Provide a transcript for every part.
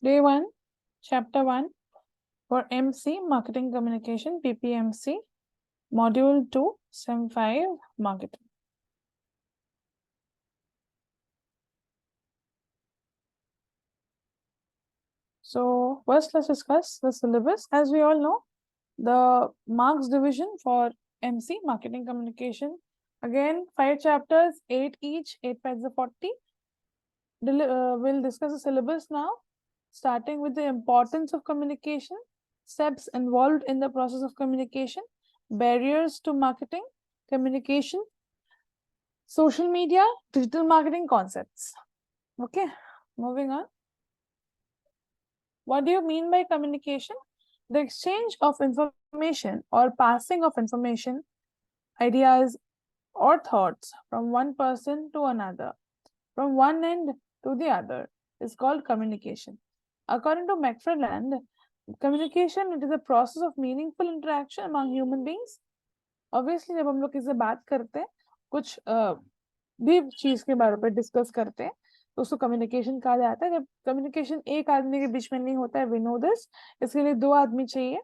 Day 1, Chapter-1 for MC, Marketing Communication, PPMC, Module 2, SEM 5, Marketing. So first let's discuss the syllabus. As we all know, the marks division for MC, Marketing Communication. Again, 5 chapters, 8 each, 8 5 40. We'll discuss the syllabus now, starting with the importance of communication, steps involved in the process of communication, barriers to marketing, communication, social media, digital marketing concepts. Okay, moving on. What do you mean by communication? The exchange of information or passing of information, ideas, or thoughts from one person to another, from one end to the other, is called communication. According to McFarland, communication it is a process of meaningful interaction among human beings. Obviously, जब हम लोग किसी से बात करते हैं, कुछ भी चीज के बारे में डिस्कस करते हैं, तो उसको कम्युनिकेशन कहा जाता है. जब कम्युनिकेशन एक आदमी के बीच में नहीं होता है, वी नो दिस, इसके लिए 2 आदमी चाहिए,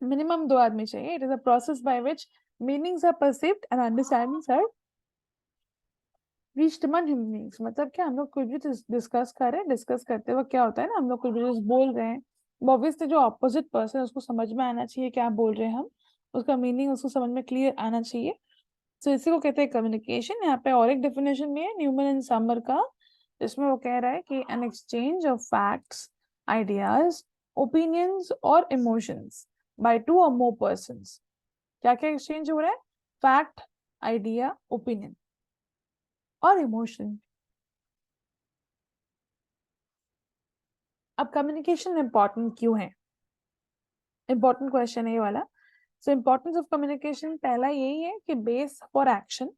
मिनिमम 2 आदमी चाहिए. It is a process by which meanings are perceived and understandings are reached among human beings. मतलब क्या, हम लोग कुछ भी डिस्कस कर रहे हैं, डिस्कस करते वक्त क्या होता है ना, हम लोग कुछ भी बोल रहे हैं, ऑब्वियसली जो ऑपोजिट पर्सन है उसको समझ में आना चाहिए क्या बोल रहे हैं हम, उसका मीनिंग उसको समझ में क्लियर आना चाहिए. तो इसी को कहते हैं कम्युनिकेशन. यहाँ पे और एक डेफिनेशन भी है न्यूमन एंड समर का, जिसमें वो कह रहा है कि an exchange of facts, ideas, opinions और emotions bye 2 or more persons. क्या क्या एक्सचेंज हो रहा है? फैक्ट, आइडिया, ओपिनियन और इमोशन. अब कम्युनिकेशन इंपॉर्टेंट क्यों है? इंपॉर्टेंट क्वेश्चन है ये वाला. सो इंपॉर्टेंस ऑफ कम्युनिकेशन, पहला यही है कि base for action.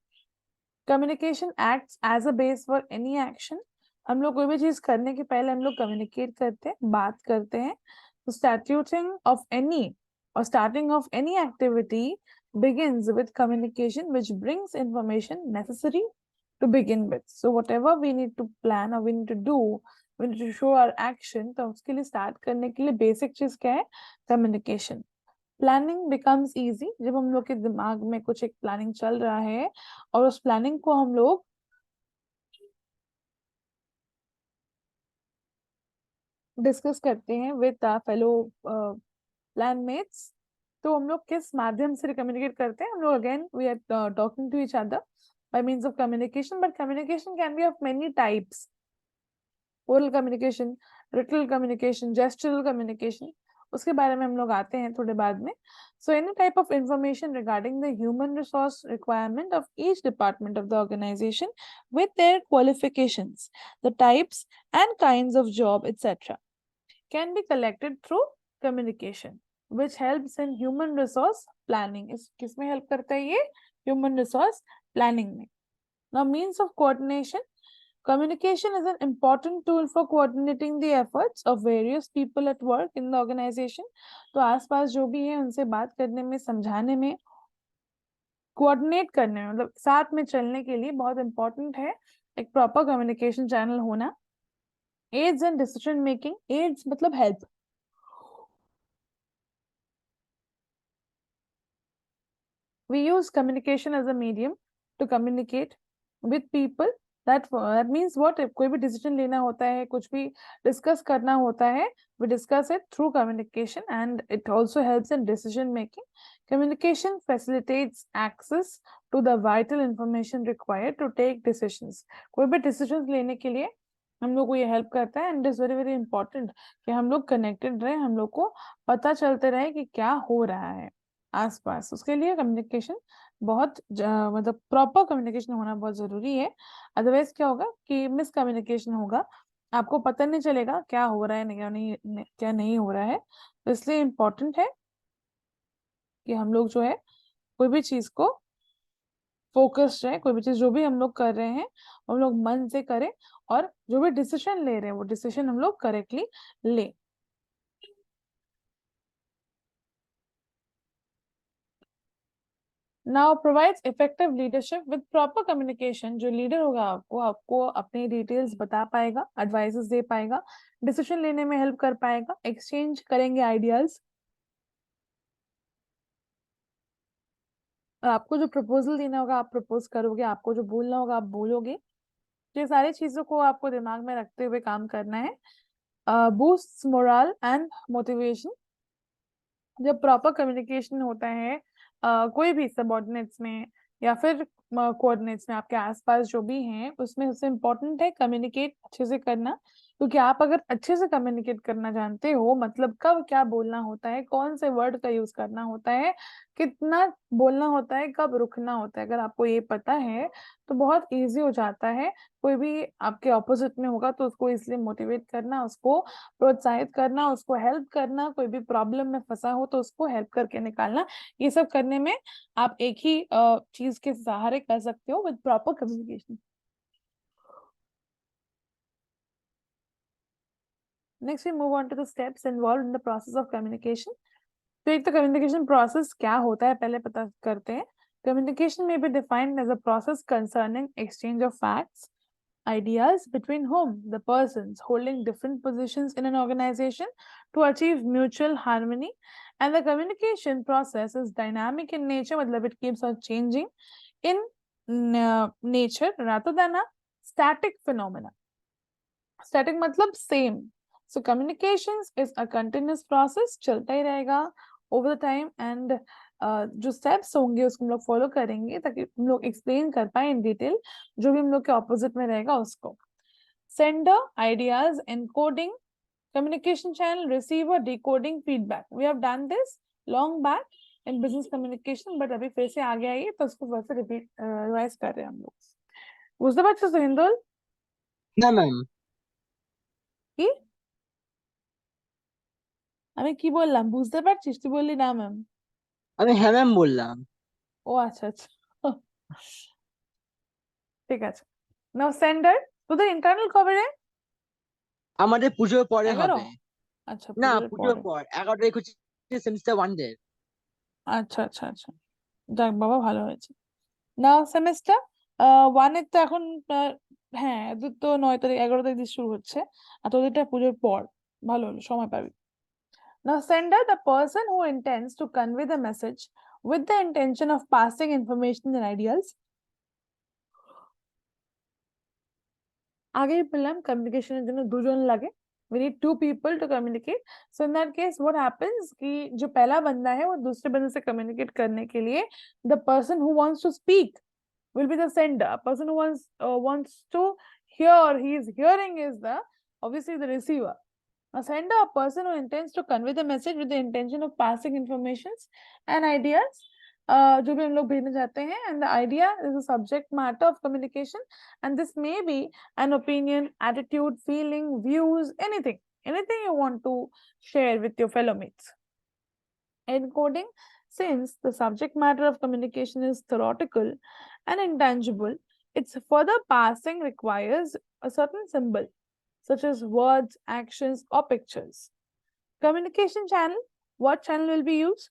Communication acts as a base for any action. हम लोग कोई भी चीज करने के पहले हम लोग कम्युनिकेट करते हैं, बात करते हैं. तो starting of any activity begins with communication, which brings information necessary to begin with. So whatever we need to plan or we need to do, we need to show our action. तो उसके लिए start करने के लिए basic चीज क्या है? Communication. Planning becomes easy जब हम लोग के दिमाग में कुछ एक प्लानिंग चल रहा है और उस प्लानिंग को हम लोग डिस्कस करते हैं विद फेलो प्लानमेट्स. तो हम लोग किस माध्यम से कम्युनिकेट करते हैं? हम लोग again we are talking to each other by means of communication, but communication can be of many types. Oral communication, written communication, gestural communication, उसके बारे में हम लोग आते हैं थोड़े बाद में. So any type of information regarding the human resource requirement of each department of the organization with their qualifications, the types and kinds of job, etc. can be collected through communication, which helps in human resource planning. इस किसमें help करता है ये? Human resource planning में. Now, means of coordination. Communication is an important tool for coordinating the efforts of various people at work in the organization. तो आसपास जो भी है उनसे बात करने में, समझाने में, कोऑर्डिनेट करने में, मतलब साथ में चलने के लिए बहुत इंपॉर्टेंट है एक प्रॉपर कम्युनिकेशन चैनल होना. Aids and decision making. Aids मतलब help. We use communication as a medium to communicate with people. That means what? कोई भी decision लेना होता है, कुछ भी discuss करना होता है, we discuss it through communication and it also helps in decision making. Communication facilitates access to the vital information required to take decisions. कोई भी decisions लेने के लिए हम लोग को ये हेल्प करता है. And it is very very important कि हम लोग कनेक्टेड रहे, हम लोग को पता चलते रहे कि क्या हो रहा है आसपास. उसके लिए कम्युनिकेशन बहुत मतलब प्रॉपर कम्युनिकेशन होना बहुत जरूरी है. अदरवाइज क्या होगा कि मिसकम्युनिकेशन होगा, आपको पता नहीं चलेगा क्या हो रहा है, क्या नहीं हो रहा है. तो इसलिए इम्पोर्टेंट है कि हम लोग जो है कोई भी चीज को फोकस्ड रहे, कोई भी चीज जो भी हम लोग कर रहे हैं हम लोग मन से करें, और जो भी डिसीजन ले रहे हैं वो डिसीजन हम लोग करेक्टली ले. Now provides effective leadership with proper communication. जो लीडर होगा आपको अपनी डिटेल्स बता पाएगा, एडवाइसेस दे पाएगा, डिसीजन लेने में हेल्प कर पाएगा, एक्सचेंज करेंगे आइडियाज, और आपको जो प्रपोजल देना होगा आप प्रपोज करोगे, आपको जो बोलना होगा आप बोलोगे। तो ये सारी चीजों को आपको दिमाग में रखते हुए काम करना है। Boost moral and motivation. जब प्रॉपर कम्युनिकेशन होता है कोई भी सबऑर्डिनेट्स में या फिर कोऑर्डिनेट्स में, आपके आसपास जो भी हैं, उसमें सबसे इम्पोर्टेंट है कम्युनिकेट अच्छे से करना। क्योंकि आप अगर अच्छे से कम्युनिकेट करना जानते हो, मतलब कब क्या बोलना होता है, कौन से वर्ड का यूज करना होता है, कितना बोलना होता है, कब रुकना होता है, अगर आपको ये पता है तो बहुत इजी हो जाता है। कोई भी आपके ऑपोजिट में होगा तो उसको इसलिए मोटिवेट करना, उसको प्रोत्साहित करना, उसको हेल्प करना, कोई भी प्रॉब्लम में फंसा हो तो उसको हेल्प करके निकालना, ये सब करने में आप एक ही चीज के सहारे कर सकते हो, with proper communication. Next we move on to the steps involve in the process of communication. तो एक तो कम्युनिकेशन प्रोसेस क्या होता है पहले पता करते हैं। कम्युनिकेशन में be defined as a process concerning exchange of facts, ideas between whom the persons holding different positions in an organization to achieve mutual harmony. And the communication process is dynamic in nature, matlab it keeps on changing in nature rather than a static phenomena. Static matlab same. So communications is a continuous process, चलता ही रहेगा over the time, and जो steps होंगे उसको हम लोग follow करेंगे ताकि हम लोग एक्सप्लेन कर पाए इन डिटेल जो भी हम लोग के ऑपोजिट में रहेगा उसको। Sender, ideas, encoding, communication channel, receiver, decoding, feedback. We have done this long back in business communication, but अभी फिर से आगे आई है तो उसको फिर से रिपीट रिवाइज कर रहे हैं हम लोग। বুঝতে পারছো তো হিন্দুল? না ম্যাম, কি আমি কি বললাম বুঝতে পারছিস? তুই বললি না ম্যাম। আমি হ্যাঁ ম্যাম বললাম। ও আচ্ছা আচ্ছা, ঠিক আছে। নাও সেন্ডার, তোদের ইন্টারনাল কবে রে? আমাদের পুজোর পরে 11? হবে। আচ্ছা না, পুজোর পুজোর পরে। পর 11 তারিখ হচ্ছে সেমিস্টার 1 ডে। আচ্ছা আচ্ছা আচ্ছা, যাক বাবা ভালো হয়েছে। না সেমেস্টার ওয়ানের তো এখন হ্যাঁ এদের তো 9 তারিখ 11 তারিখ দিয়ে শুরু হচ্ছে, আর তোদেরটা পুজোর পর। ভালো হলো, সময় পাবি। Now sender, the person who intends to convey the message with the intention of passing information and ideas. আগেই বললাম কমিউনিকেশনের জন্য দুজন লাগে, we need two people to communicate. So in that case what happens कि जो पहला बंदा है वो दूसरे बंदे से communicate करने के लिए, the person who wants to speak will be the sender. A person who wants to hear, he is hearing, is the obviously the receiver. A sender, a person who intends to convey the message with the intention of passing informations and ideas, जो भी हम लोग भेजना चाहते हैं, and the idea is a subject matter of communication, and this may be an opinion, attitude, feeling, views, anything you want to share with your fellow mates. Encoding, since the subject matter of communication is theoretical and intangible, its further passing requires a certain symbol, such as words, actions, or pictures. Communication channel, what channel will be used?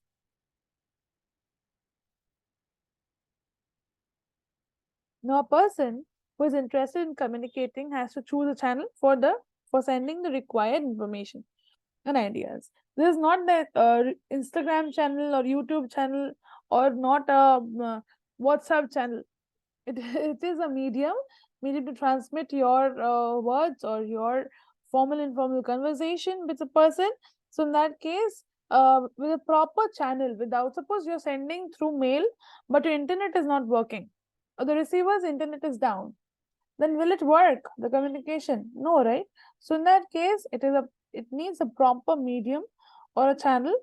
Now, a person who is interested in communicating has to choose a channel for sending the required information and ideas. This is not the Instagram channel or YouTube channel or not a WhatsApp channel. It is a medium to transmit your words or your formal informal conversation with a person. So in that case, with a proper channel, without, suppose you're sending through mail but your internet is not working or the receiver's internet is down, then will it work, the communication? No, right? So in that case it needs a proper medium or a channel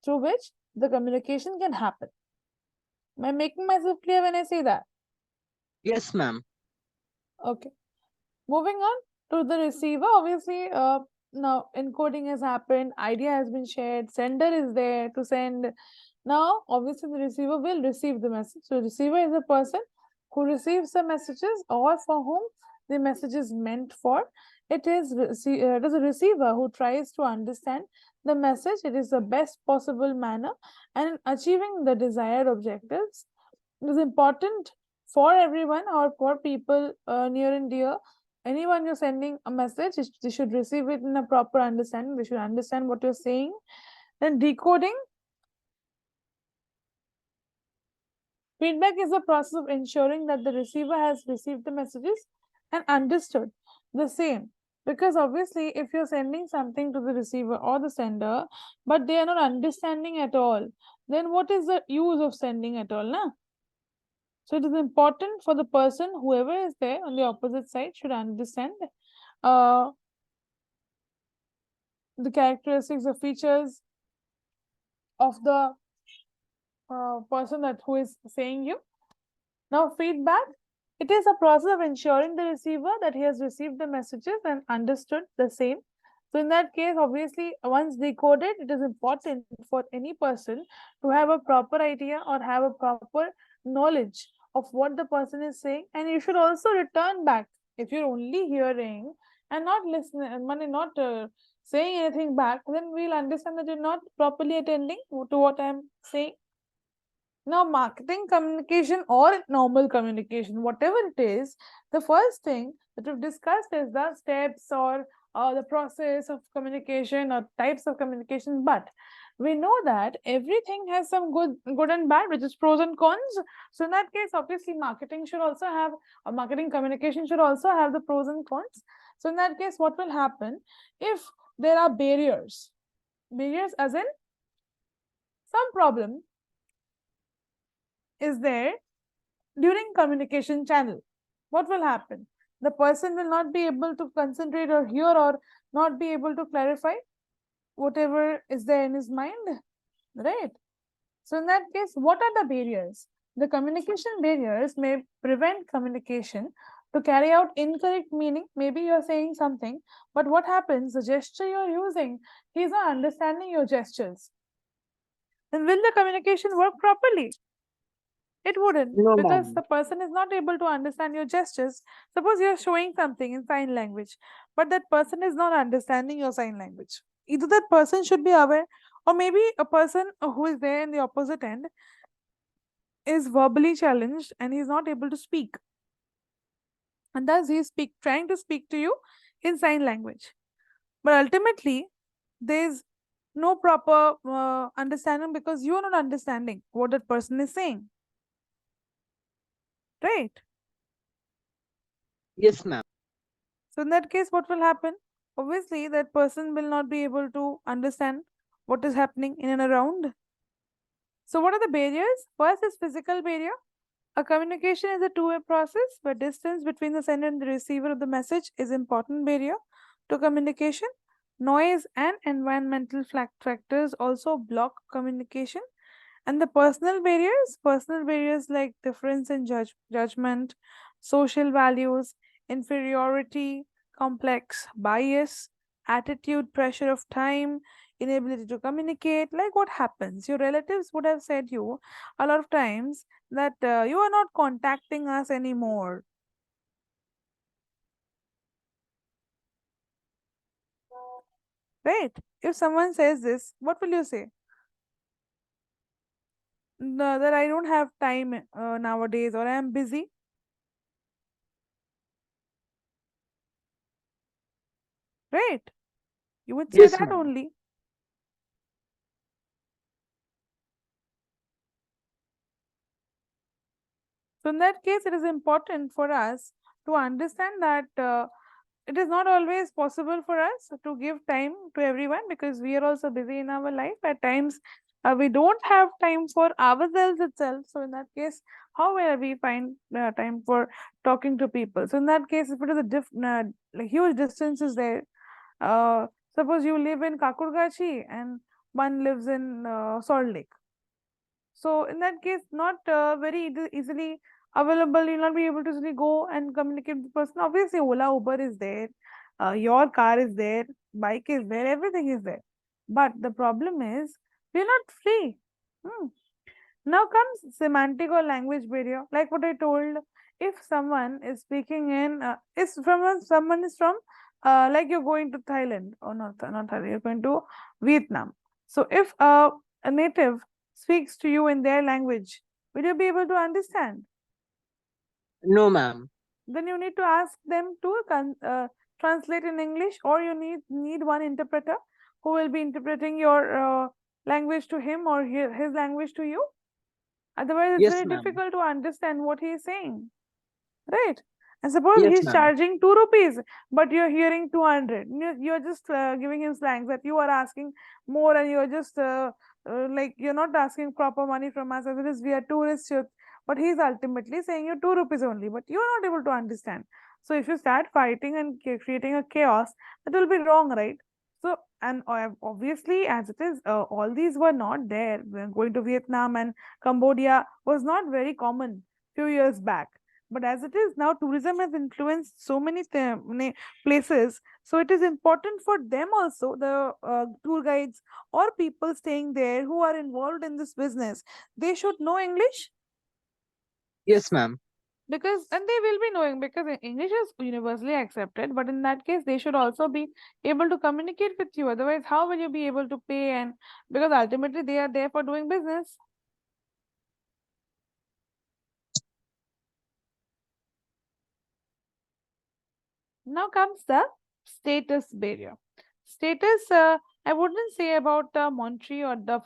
through which the communication can happen. Am I making myself clear when I say that? Yes ma'am. Okay. Moving on to the receiver, obviously, now encoding has happened, idea has been shared, sender is there to send. Now, obviously, the receiver will receive the message. So, receiver is a person who receives the messages or for whom the message is meant for. It is a receiver who tries to understand the message. It is the best possible manner and in achieving the desired objectives. It is important for everyone or for people near and dear. Anyone you're sending a message, they should receive it in a proper understanding. They should understand what you're saying. Then decoding. Feedback is the process of ensuring that the receiver has received the messages and understood the same. Because obviously, if you're sending something to the receiver or the sender, but they are not understanding at all, then what is the use of sending at all? Na? So it is important for the person, whoever is there on the opposite side, should understand uh, the characteristics or features of the person that who is saying you. Now, feedback. It is a process of ensuring the receiver that he has received the messages and understood the same. So in that case, obviously, once decoded, it is important for any person to have a proper idea or have a proper knowledge of what the person is saying. And you should also return back. If you're only hearing and not listening and not saying anything back, then we'll understand that you're not properly attending to what I'm saying. Now, marketing communication or normal communication, whatever it is, the first thing that we've discussed is the steps or the process of communication or types of communication. But we know that everything has some good and bad, which is pros and cons. So in that case, obviously, marketing should also have marketing communication should also have the pros and cons. So in that case, what will happen if there are barriers? Barriers as in some problem is there during communication channel. What will happen? The person will not be able to concentrate or hear or not be able to clarify whatever is there in his mind, right? So in that case, what are the barriers? The communication barriers may prevent communication to carry out incorrect meaning. Maybe you're saying something, but what happens? The gesture you're using, he's not understanding your gestures. Then will the communication work properly? It wouldn't, No, because ma'am. the person is not able to understand your gestures. Suppose you're showing something in sign language, but that person is not understanding your sign language. Either that person should be aware, or maybe a person who is there in the opposite end is verbally challenged and he's not able to speak. And thus he's trying to speak to you in sign language. But ultimately, there's no proper understanding because you are not understanding what that person is saying. Right? Yes, ma'am. So in that case, what will happen? Obviously, that person will not be able to understand what is happening in and around. So what are the barriers? First is physical barrier. A communication is a two-way process where distance between the sender and the receiver of the message is important barrier to communication. Noise and environmental factors also block communication. And the personal barriers like difference in judgment, social values, inferiority, complex bias, attitude, pressure of time, inability to communicate. Like what happens? Your relatives would have said you a lot of times that you are not contacting us anymore. Right? If someone says this, what will you say? No, that I don't have time nowadays or I am busy. Right? You would say Yes, that ma'am. only. So in that case, it is important for us to understand that it is not always possible for us to give time to everyone because we are also busy in our life. At times, we don't have time for ourselves itself. So in that case, how will we find time for talking to people? So in that case, if it is a like huge distance is there, uh, suppose you live in Kakurgachi and one lives in Salt Lake. So in that case, not very easily available. You'll not be able to easily go and communicate with the person. Obviously, Ola, Uber is there. Your car is there. Bike is there. Everything is there. But the problem is, we're not free. Hmm. Now comes semantic or language barrier. Like what I told, if someone is speaking in, is from someone is from, like you're going to Thailand or not Thailand, you're going to Vietnam. So if a native speaks to you in their language, Will you be able to understand? No, ma'am. Then you need to ask them to translate in English, or you need one interpreter who will be interpreting your language to him, or his language to you. Otherwise, it's Yes, very ma'am. difficult to understand what he is saying. Right? And suppose Yes, he's ma'am. charging 2 rupees, but you're hearing 200. You're just giving him slangs that you are asking more, and you're just like, you're not asking proper money from us, as it is we are tourists. But he's ultimately saying you 2 rupees only, but you're not able to understand. So if you start fighting and creating a chaos, that will be wrong, right? So, and obviously, as it is, all these were not there. Going to Vietnam and Cambodia was not very common few years back, but as it is now, tourism has influenced so many places. So it is important for them also, the tour guides or people staying there who are involved in this business. They should know English, Yes, ma'am. because, and they will be knowing, because English is universally accepted. But in that case, they should also be able to communicate with you. Otherwise, how will you be able to pay? And because ultimately they are there for doing business. Now comes the status barrier. Status, I wouldn't say about the monetary or the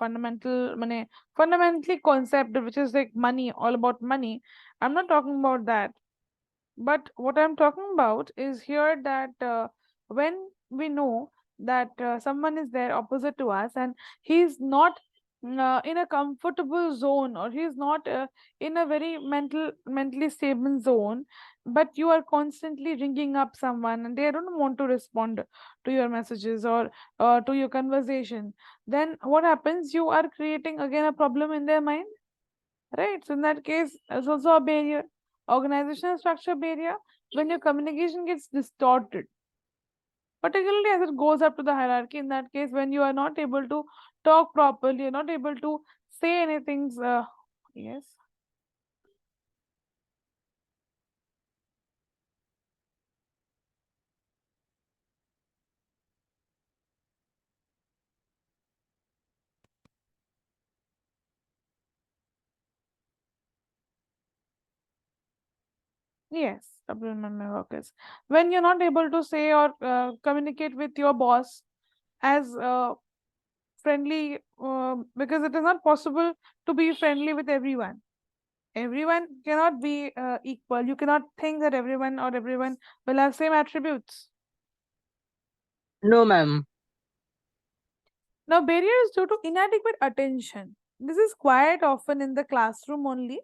fundamentally concept, which is like money, all about money. I'm not talking about that. But what I'm talking about is here that when we know that someone is there opposite to us, and he's not in a comfortable zone, or he's not in a very mentally stable zone, but you are constantly ringing up someone and they don't want to respond to your messages or to your conversation, then what happens? You are creating again a problem in their mind. Right. So in that case, it's also a barrier. Organizational structure barrier, when your communication gets distorted, particularly as it goes up to the hierarchy. In that case, when you are not able to talk properly, you're not able to say anything. Yes. Yes, supplement my workers. When you're not able to say or communicate with your boss as friendly, because it is not possible to be friendly with everyone. Everyone cannot be equal. You cannot think that everyone will have same attributes. No, ma'am. Now, barrier is due to inadequate attention. This is quite often in the classroom only,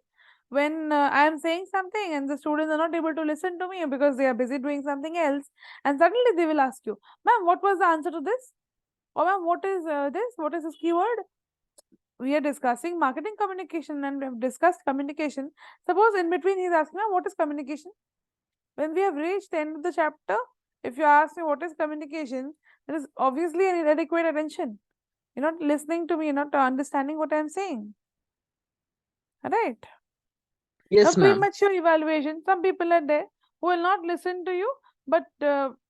when I am saying something and the students are not able to listen to me because they are busy doing something else, and suddenly they will ask you, "Ma'am, what was the answer to this?" Or, "Ma'am, what is this? What is this keyword?" We are discussing marketing communication and we have discussed communication. Suppose in between he is asking, "Ma'am, what is communication?" When we have reached the end of the chapter, if you ask me what is communication, there is obviously an inadequate attention. You're not listening to me, you're not understanding what I'm saying. Right? Now, Yes, ma'am. premature evaluation. Some people are there who will not listen to you, but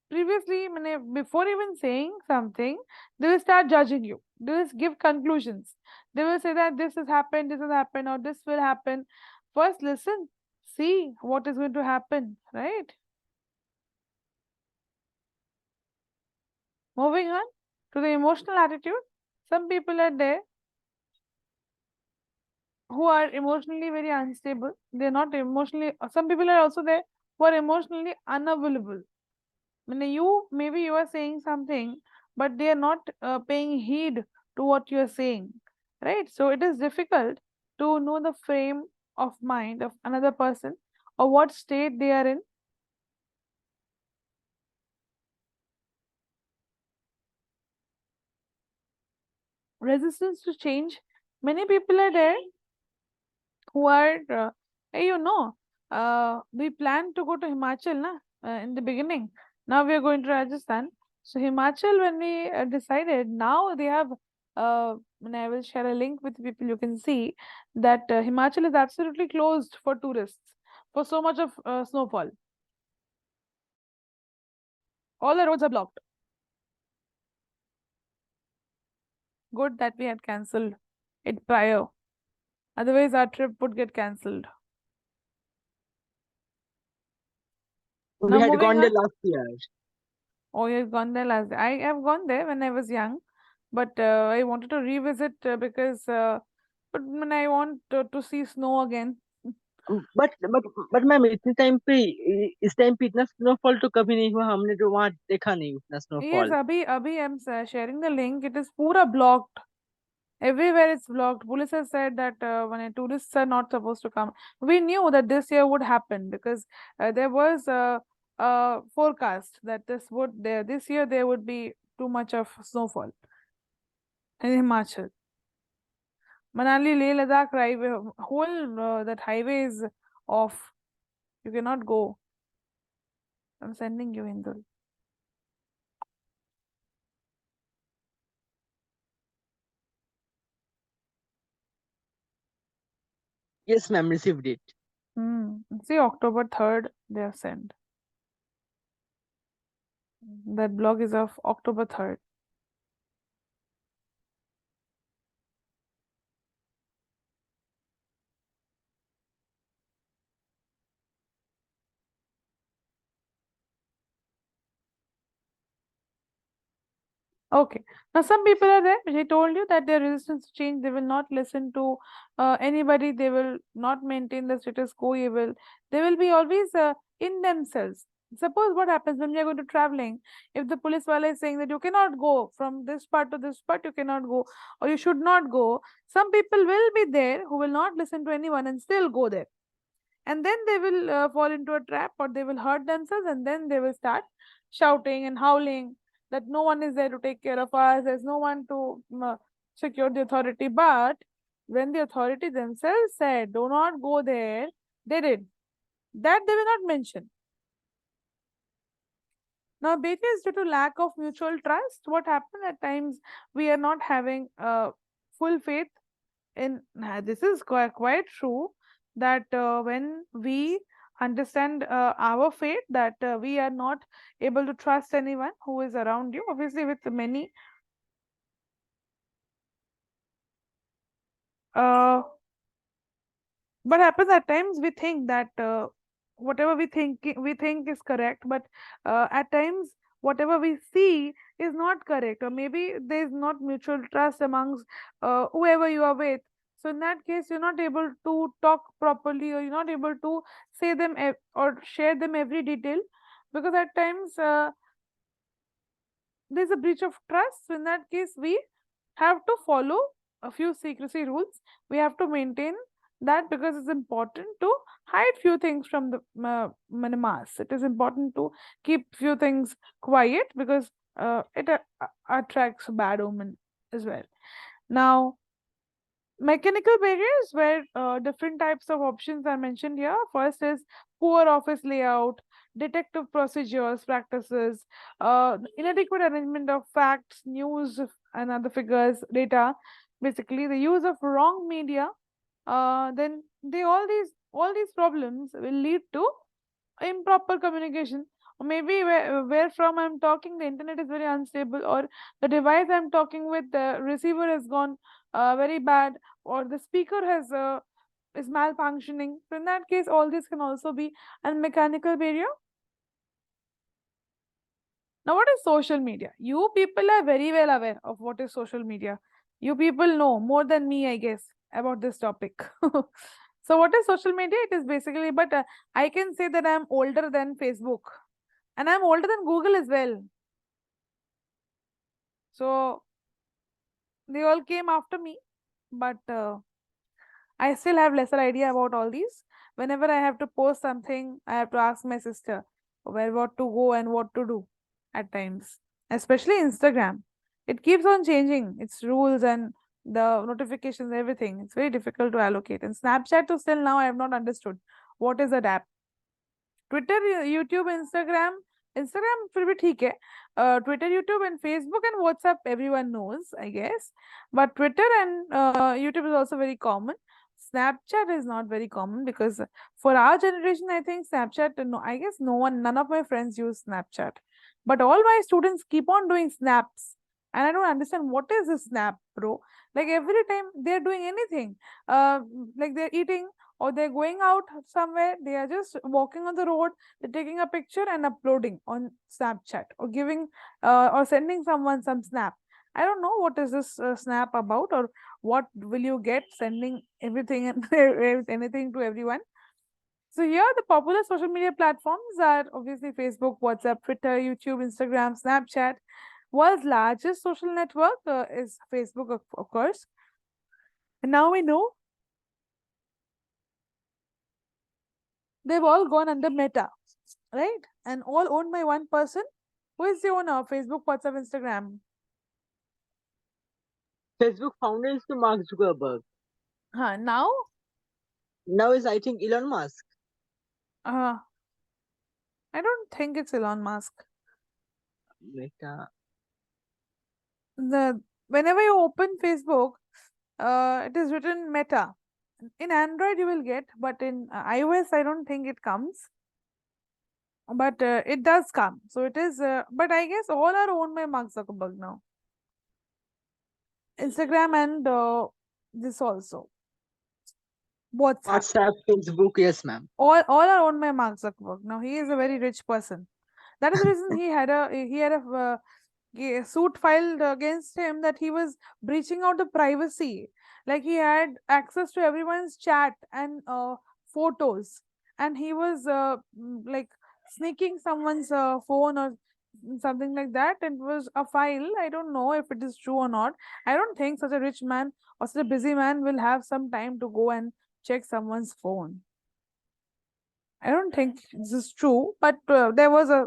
previously, before even saying something, they will start judging you. They will give conclusions. They will say that this has happened, or this will happen. First, listen, see what is going to happen, right? Moving on to the emotional attitude. Some people are there who are emotionally very unstable. They're not emotionally, some people are also there who are emotionally unavailable. Maybe you are saying something, but they are not paying heed to what you are saying. Right? So it is difficult to know the frame of mind of another person or what state they are in. Resistance to change. Many people are there who are, hey, we planned to go to Himachal in the beginning. Now we are going to Rajasthan. So Himachal, when we decided, now they have, and I will share a link with people. You can see that Himachal is absolutely closed for tourists for so much of snowfall. All the roads are blocked. Good that we had cancelled it prior. Otherwise, our trip would get cancelled. We Now had moving gone there on. last year. Oh, you've gone there last. I have gone there when I was young, but I wanted to revisit because, but when I want to see snow again. But ma'am इस time पे इतना snowfall तो कभी नहीं हुआ, हमने जो वहाँ देखा नहीं उतना Yes, snowfall. Abhi, I'm sharing the link. It is pura blocked. Everywhere it's blocked. Police has said that when tourists are not supposed to come. We knew that this year would happen because there was a forecast that this year there would be too much of snowfall in Himachal. Manali, Leh, Ladakh, whole that highway is off. You cannot go. I'm sending you Indul. Yes ma'am, received it. See, October 3rd they have sent. That blog is of October 3rd. Okay. Now, some people are there, which I told you that their resistance to change, they will not listen to anybody, they will not maintain the status quo, they will be always in themselves. Suppose what happens when we are going to traveling, if the police wala is saying that you cannot go from this part to this part, you cannot go, or you should not go, some people will be there who will not listen to anyone and still go there. And then they will fall into a trap or they will hurt themselves, and then they will start shouting and howling that no one is there to take care of us, there's no one to secure the authority. But when the authority themselves said do not go there, they did. That they will not mention. Now, because due to lack of mutual trust, what happened at times, we are not having full faith in this is quite true that when we understand our fate, that we are not able to trust anyone who is around you. Obviously, with many what happens at times, we think that whatever we think is correct, but at times whatever we see is not correct, or maybe there is not mutual trust amongst whoever you are with. So in that case, you're not able to talk properly, or you're not able to say them or share them every detail, because at times there's a breach of trust. So in that case, we have to follow a few secrecy rules. We have to maintain that, because it's important to hide few things from the mass. It is important to keep few things quiet, because it attracts bad omen as well. Now, mechanical barriers, where different types of options are mentioned here. First is poor office layout, detective procedures, practices, inadequate arrangement of facts, news, and other figures, data. Basically, the use of wrong media. Then all these problems will lead to improper communication. Or maybe where from I'm talking, the internet is very unstable, or the device I'm talking with, the receiver has gone very bad, or the speaker has is malfunctioning. So in that case, all this can also be a mechanical barrier. Now, what is social media? You people are very well aware of what is social media. You people know more than me, I guess, about this topic. So, what is social media? It is basically, but I can say that I'm older than Facebook, and I'm older than Google as well. So, they all came after me, but I still have lesser idea about all these. Whenever I have to post something, I have to ask my sister where what to go and what to do at times. Especially Instagram. It keeps on changing its rules and the notifications, everything. It's very difficult to allocate. And Snapchat to still now I have not understood what is that app. Twitter, YouTube, Instagram. Instagram फिर भी ठीक है. Twitter, YouTube, and Facebook and WhatsApp, everyone knows, I guess. But Twitter and YouTube is also very common. Snapchat is not very common, because for our generation, I think Snapchat, no, I guess none of my friends use Snapchat. But all my students keep on doing snaps. And I don't understand what is this snap, bro. Like every time they're doing anything, like they're eating or they're going out somewhere, they are just walking on the road, they're taking a picture and uploading on Snapchat or giving or sending someone some snap. I don't know what is this snap about, or what will you get sending everything and anything to everyone. So here the popular social media platforms are obviously Facebook, WhatsApp, Twitter, YouTube, Instagram, Snapchat. World's largest social network is Facebook, of course. And now we know they've all gone under Meta, right? And all owned by one person. Who is the owner of Facebook, WhatsApp, Instagram? Facebook founder is the Mark Zuckerberg. Now, Now is, I think, Elon Musk. uh, I don't think it's Elon Musk. Meta. Whenever you open Facebook, it is written Meta. In Android, you will get, but in iOS, I don't think it comes. But it does come. So it is, but I guess all are owned by Mark Zuckerberg now. Instagram and this also. WhatsApp. WhatsApp, Facebook, yes, ma'am. All are owned by Mark Zuckerberg. Now he is a very rich person. That is the reason he had a suit filed against him that he was breaching out the privacy. Like he had access to everyone's chat and photos, and he was like sneaking someone's phone or something like that. It was a file. I don't know if it is true or not. I don't think such a rich man or such a busy man will have some time to go and check someone's phone. I don't think this is true, but there was a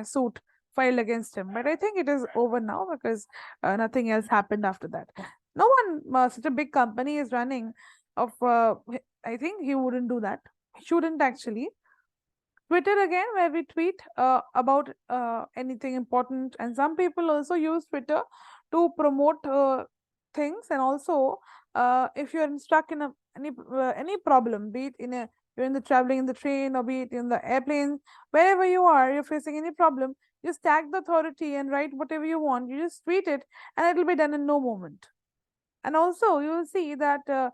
suit filed against him. But I think it is over now because nothing else happened after that. No one, such a big company is running. Of I think he wouldn't do that. He shouldn't actually. Twitter again, where we tweet about anything important, and some people also use Twitter to promote things, and also if you're stuck in any problem, be it in a you're in the traveling in the train or be it in the airplane, wherever you are, you're facing any problem, just tag the authority and write whatever you want. You just tweet it, and it'll be done in no moment. And also, you will see that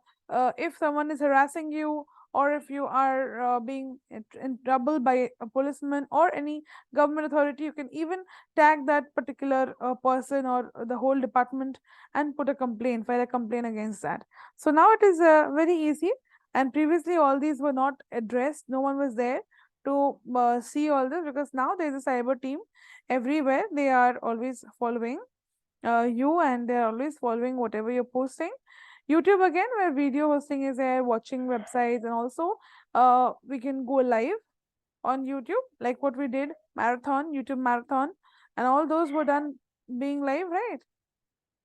if someone is harassing you, or if you are being in trouble by a policeman or any government authority, you can even tag that particular person or the whole department and put a complaint, file a complaint against that. So now it is very easy. And previously, all these were not addressed. No one was there to see all this, because now there is a cyber team everywhere. They are always following you, and they're always following whatever you're posting. YouTube again, where video hosting is there, watching websites, and also we can go live on YouTube, like what we did, marathon, YouTube marathon, and all those were done being live, right?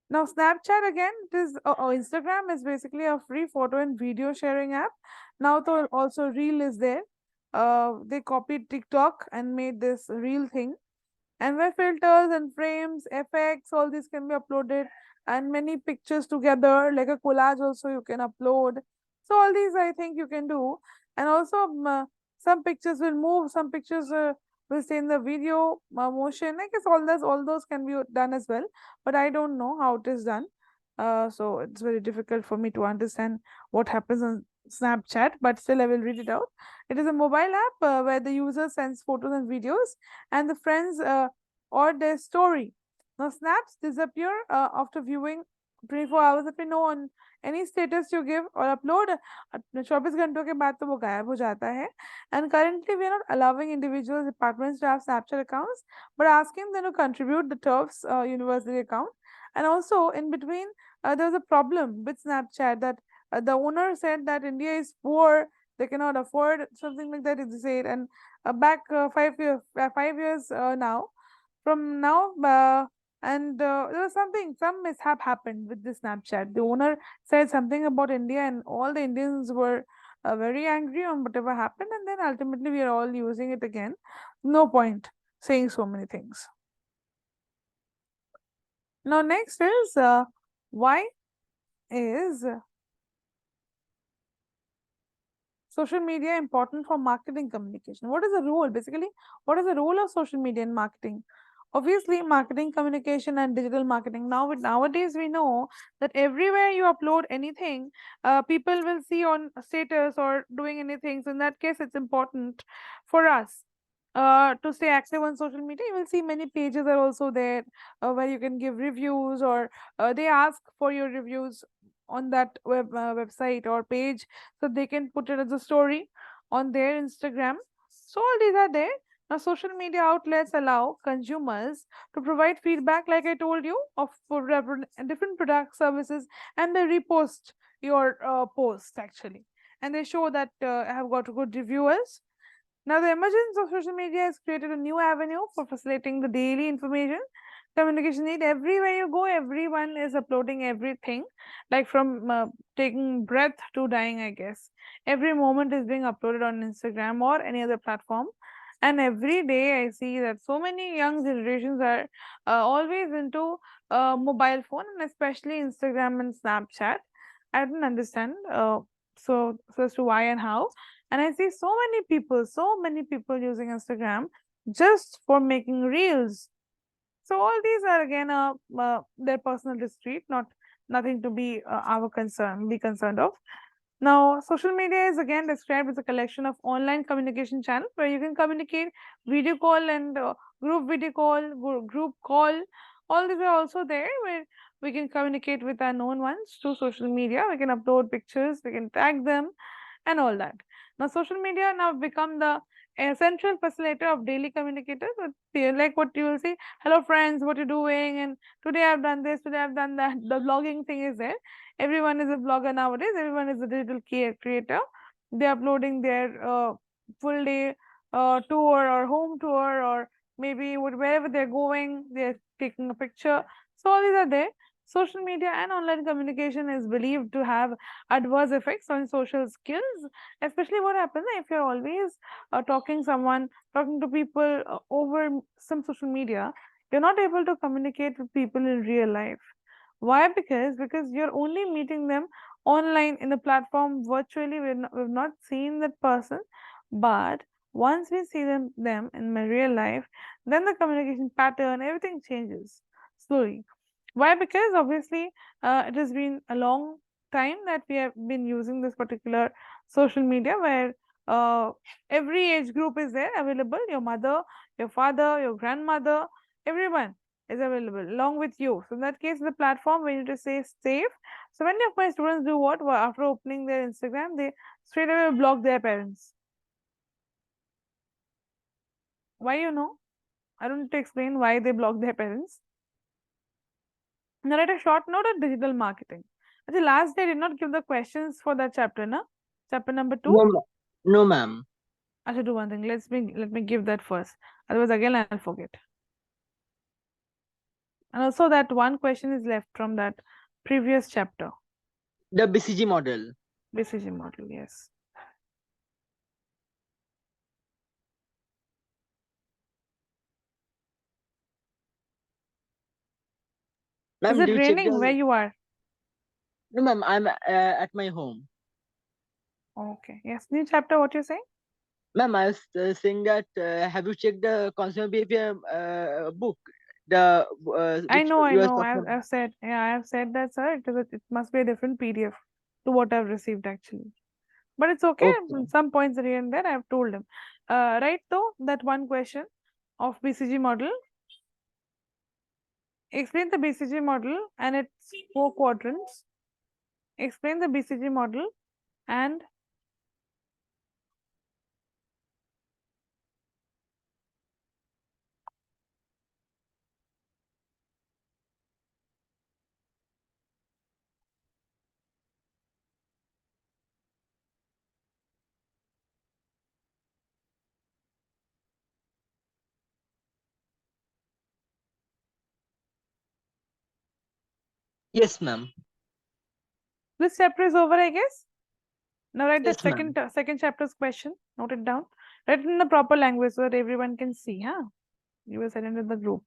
Now, Snapchat again, it is Instagram is basically a free photo and video sharing app. Now, though, also Reel is there. They copied TikTok and made this Reel thing, and where filters and frames, effects, all these can be uploaded, and many pictures together, like a collage also you can upload. So all these I think you can do. And also some pictures will move, some pictures will stay in the video motion. I guess all those can be done as well, but I don't know how it is done. So it's very difficult for me to understand what happens on Snapchat, but still I will read it out. It is a mobile app where the user sends photos and videos, and the friends or their story. Now, snaps disappear after viewing 24 hours. If you know, on any status you give or upload, 24 घंटों के बाद तो वो गायब हो जाता है. And currently, we are not allowing individuals, departments to have Snapchat accounts, but asking them to contribute the TURF's university account. And also, in between, there was a problem with Snapchat that the owner said that India is poor, they cannot afford something like that, they said. And back 5 years now, from now, and there was some mishap happened with the Snapchat. The owner said something about India, and all the Indians were very angry on whatever happened, and then ultimately we are all using it again. No point saying so many things. Now, next is why is social media important for marketing communication? What is the role, basically, what is the role of social media in marketing? Obviously, marketing, communication, and digital marketing. Nowadays, we know that everywhere you upload anything, people will see on status or doing anything. So in that case, it's important for us to stay active on social media. You will see many pages are also there where you can give reviews, or they ask for your reviews on that website or page, so they can put it as a story on their Instagram. So all these are there. Now, social media outlets allow consumers to provide feedback, like I told you, of for different product services, and they repost your post actually, and they show that have got good reviewers. Now, the emergence of social media has created a new avenue for facilitating the daily information communication need. Everywhere you go, everyone is uploading everything, like from taking breath to dying, I guess. Every moment is being uploaded on Instagram or any other platform. And every day I see that so many young generations are always into mobile phone, and especially Instagram and Snapchat. I don't understand so as to why and how. And I see so many people using Instagram just for making reels. So all these are again their personal dispute, not nothing to be be concerned of. Now, social media is again described as a collection of online communication channels where you can communicate video call and group video call, group call. All these are also there where we can communicate with our known ones through social media. We can upload pictures, we can tag them, and all that. Now, social media now become the central facilitator of daily communicators. Like what you will see, hello friends, what you doing? And today I've done this, today I've done that. The blogging thing is there. Everyone is a blogger nowadays. Everyone is a digital creator. They're uploading their full day tour or home tour, or maybe wherever they're going, they're taking a picture. So all these are there. Social media and online communication is believed to have adverse effects on social skills. Especially what happens if you're always talking to people over some social media, you're not able to communicate with people in real life. Why? Because you're only meeting them online in a platform virtually. We've not seen that person, but once we see them in my real life, then the communication pattern, everything changes slowly. Why? Because obviously it has been a long time that we have been using this particular social media where every age group is there available. Your mother, your father, your grandmother, everyone is available along with you. So in that case, the platform we need to say safe. So many of my students do what? Well, after opening their Instagram, they straight away block their parents. Why, you know? I don't need to explain why they block their parents. Now write a short note on digital marketing. At the last day, I did not give the questions for that chapter, na? Chapter number 2. No, no, ma'am. I should do one thing. Let me give that first. Otherwise, again I'll forget. And also that one question is left from that previous chapter. The BCG model. BCG model, yes. Is Ma'am, it do you check raining where the? you are? No, ma'am. I'm at my home. Okay. Yes. New chapter, what you saying? Ma'am, I was saying that have you checked the consumer behavior book? The I which know, I you are know. talking about? I've said, yeah, I have said that, sir. It must be a different PDF to what I've received actually. But it's okay. Okay. Some points here and there I've told him. Right though, that one question of BCG model. Explain the BCG model and its 4 quadrants. Explain the BCG model and Yes, ma'am. this chapter is over, I guess. Now write that Yes, ma'am. second chapter's question. Note it down. Write it in the proper language so that everyone can see. Huh? You will send it in the group.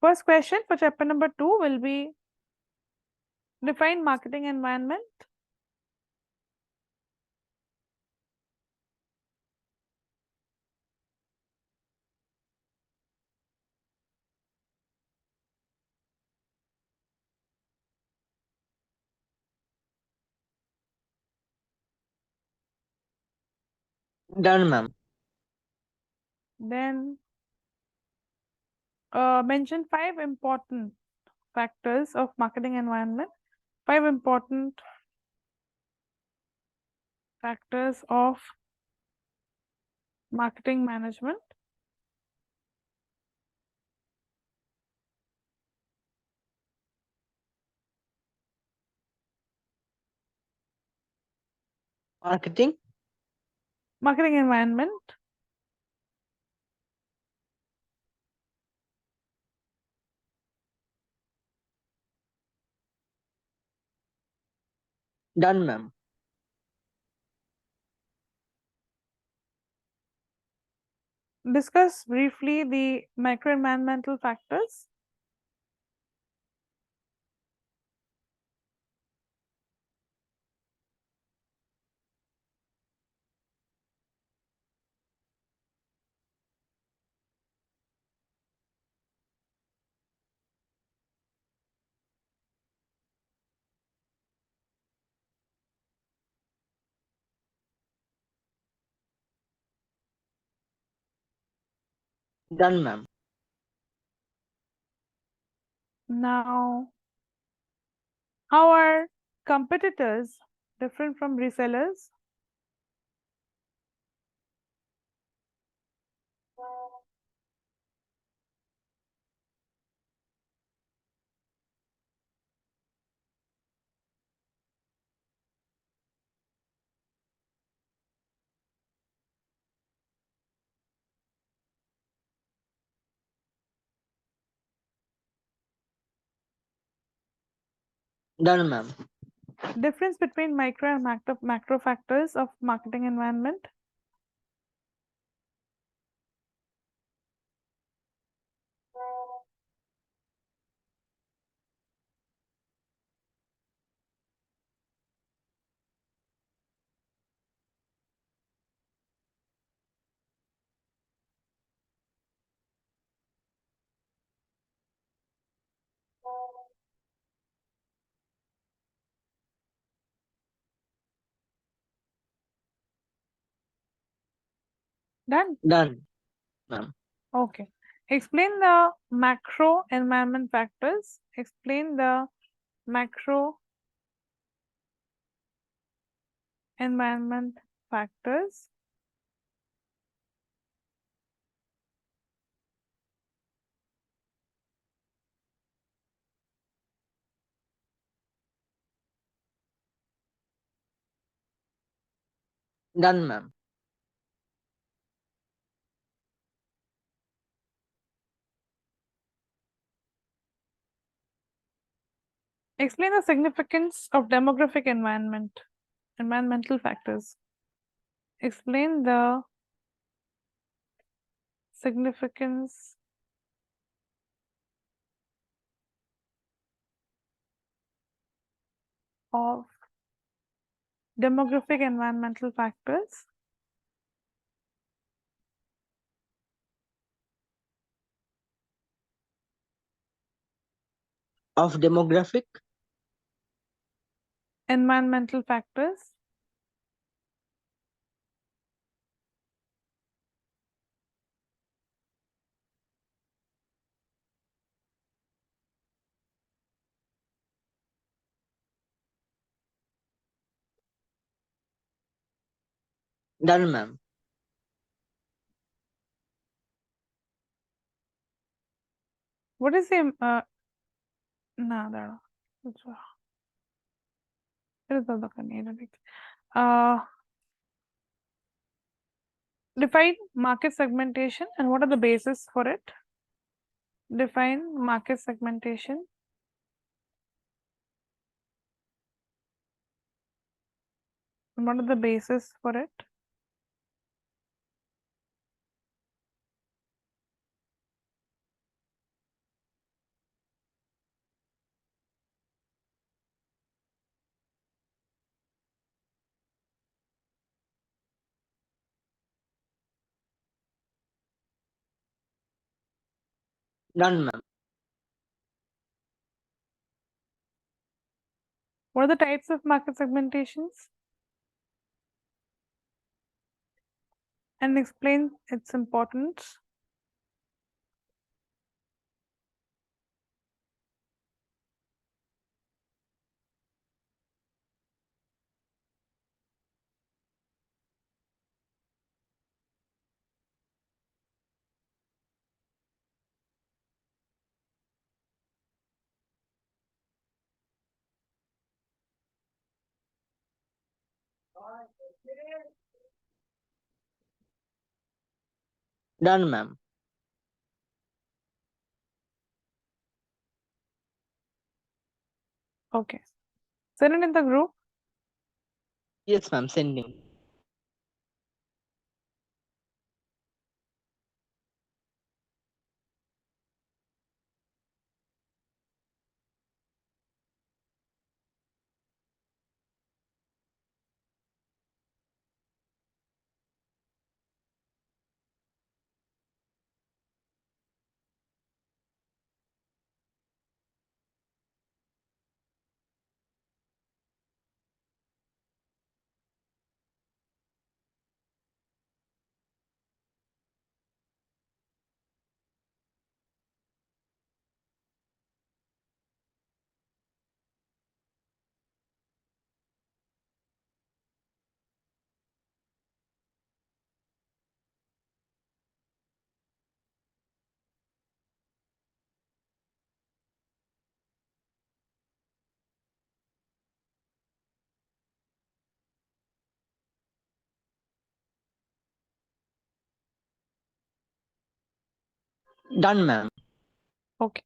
First question for chapter number 2 will be Define marketing environment. Done, ma'am. Then mention 5 important factors of marketing environment. 5 important factors of marketing management. Marketing. Marketing environment. Done, ma'am. Discuss briefly the microenvironmental factors. Done, ma'am. Now, how are competitors different from resellers? Done, ma'am. Difference between micro and macro factors of marketing environment. Done. Done, ma'am. Okay. Explain the macro environment factors. Explain the macro environment factors. Done, ma'am. Explain the significance of demographic environmental factors. Explain the significance of demographic environmental factors. Of demographic. Environmental factors. Done, ma'am. What is the no, define market segmentation and what are the basis for it? Define market segmentation. And what are the basis for it? Done, ma'am. What are the types of market segmentations? And explain its importance. Done, ma'am. Okay. Send it in the group. Yes, ma'am. Sending. Done, ma'am. Okay.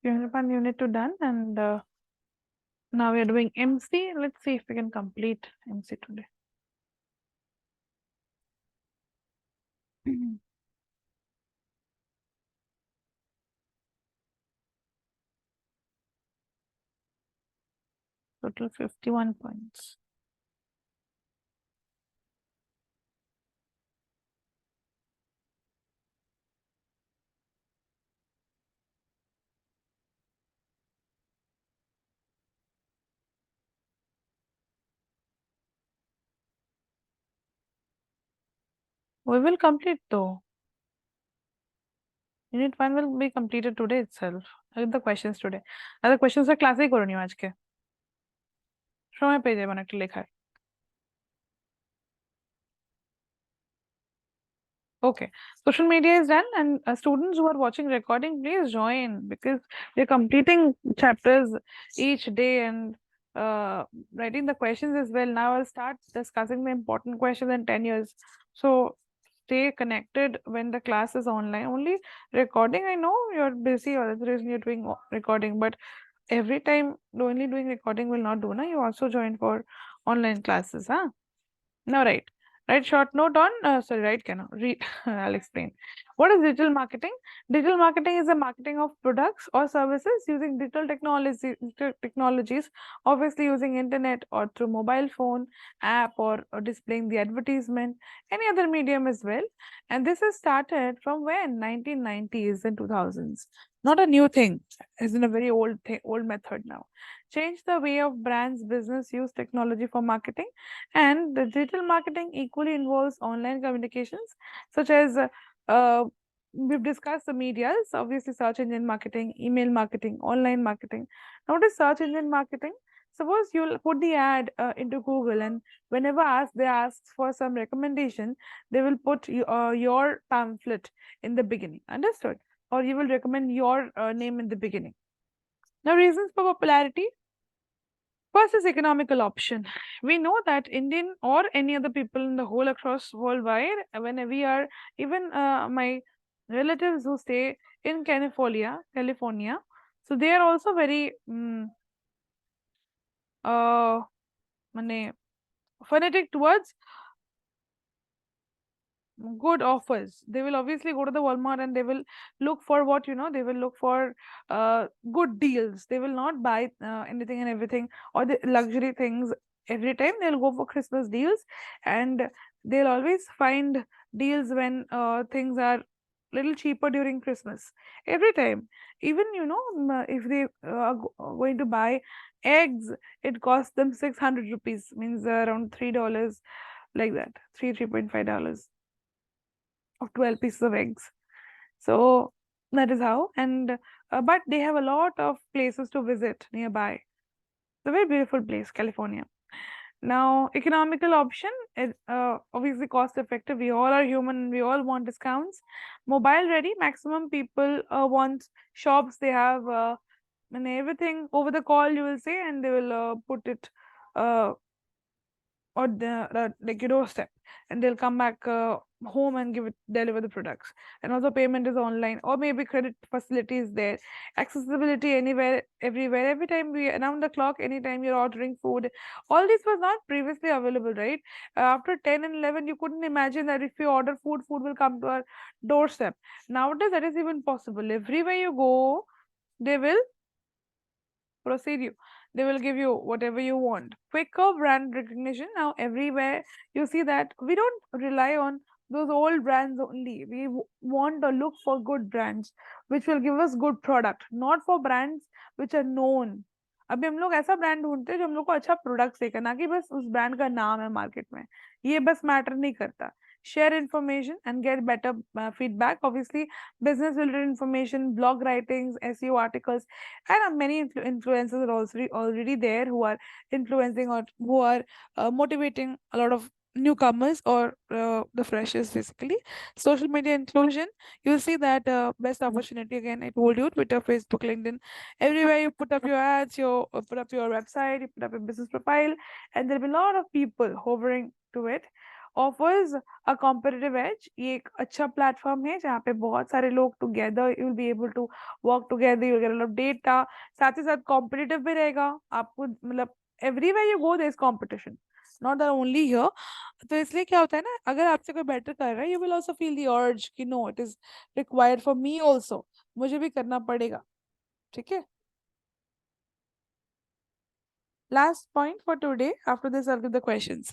Unit to done, and now we are doing MC. Let's see if we can complete MC today. Total 51 points. We will complete though. Unit 1 will be completed today itself. With the questions today. The questions are classic করনি আজকে। সময় পেয়ে যাবেন একটা লেখার। Okay, social media is done, and students who are watching recording, please join, because they're completing chapters each day and writing the questions as well. Now I'll start discussing the important questions in 10 years. So stay connected when the class is online. Only recording, I know you're busy, or that's the reason you're doing recording, but every time only doing recording will not do. Na? You also join for online classes, huh? Now, right. Write short note on, sorry, right, cannot read. I'll explain. What is digital marketing? Digital marketing is the marketing of products or services using technologies, obviously using internet or through mobile phone, app, or displaying the advertisement, any other medium as well. And this has started from when? 1990s and 2000s. Not a new thing, as in a very old method now. Change the way of brands, business use technology for marketing, and the digital marketing equally involves online communications, such as we've discussed the medias, obviously search engine marketing, email marketing, online marketing. Now, what is search engine marketing? Suppose you'll put the ad into Google, and whenever they ask for some recommendation, they will put your pamphlet in the beginning. Understood? Or you will recommend your name in the beginning. Now, reasons for popularity. First is economical option. We know that Indian or any other people in the whole across worldwide, when we are, even my relatives who stay in California, so they are also very fanatic towards good offers. They will obviously go to the Walmart and they will look for what, they will look for good deals. They will not buy anything and everything or the luxury things Every time they'll go for Christmas deals, and they'll always find deals when things are little cheaper during Christmas. Every time, even if they are going to buy eggs, it costs them 600 rupees, means around $3, like that, $3.5 of 12 pieces of eggs. So that is how. And but they have a lot of places to visit nearby. It's a very beautiful place, California. Now, economical option is obviously cost effective. We all are human. We all want discounts. Mobile ready. Maximum people want shops. They have and everything over the call. You will say, and they will put it uh, or the like your doorstep, and they'll come back home and deliver the products. And also payment is online, or maybe credit facility is there. Accessibility anywhere, everywhere, every time, we around the clock, anytime you're ordering food. All this was not previously available, right? After 10 and 11, you couldn't imagine that if you order food will come to our doorstep. Nowadays that is even possible. Everywhere you go, they will proceed you. They will give you whatever you want. Quicker brand recognition. Now everywhere you see that we don't rely on those old brands only. We want to look for good brands which will give us good product, not for brands which are known. अभी हम लोग ऐसा brand ढूंढते हैं जो हम लोग को अच्छा प्रोडक्ट देगा, ना कि बस उस ब्रांड का नाम है मार्केट में. ये बस मैटर नहीं करता. Share information and get better feedback. Obviously, business related information, blog writings, SEO articles, and many influencers are also already there who are influencing or who are motivating a lot of newcomers or the freshers basically. Social media inclusion, you'll see that best opportunity, again I told you, Twitter, Facebook, LinkedIn, everywhere you put up your ads, you put up your website, you put up your business profile, and there'll be a lot of people hovering to it. Offers a competitive edge. ये एक अच्छा platform है जहाँ पे बहुत सारे लोग together, you will be able to work together, you get a lot of data. साथ ही साथ कॉम्पिटिटिव भी रहेगा आपको, मतलब everywhere you go there is competition, not that only here. तो इसलिए क्या होता है ना, अगर आपसे कोई बेटर कर रहा है, you will also feel the urge कि no, it is required for me also, मुझे भी करना पड़ेगा. ठीक है. Last point for today. After this, I'll give the questions.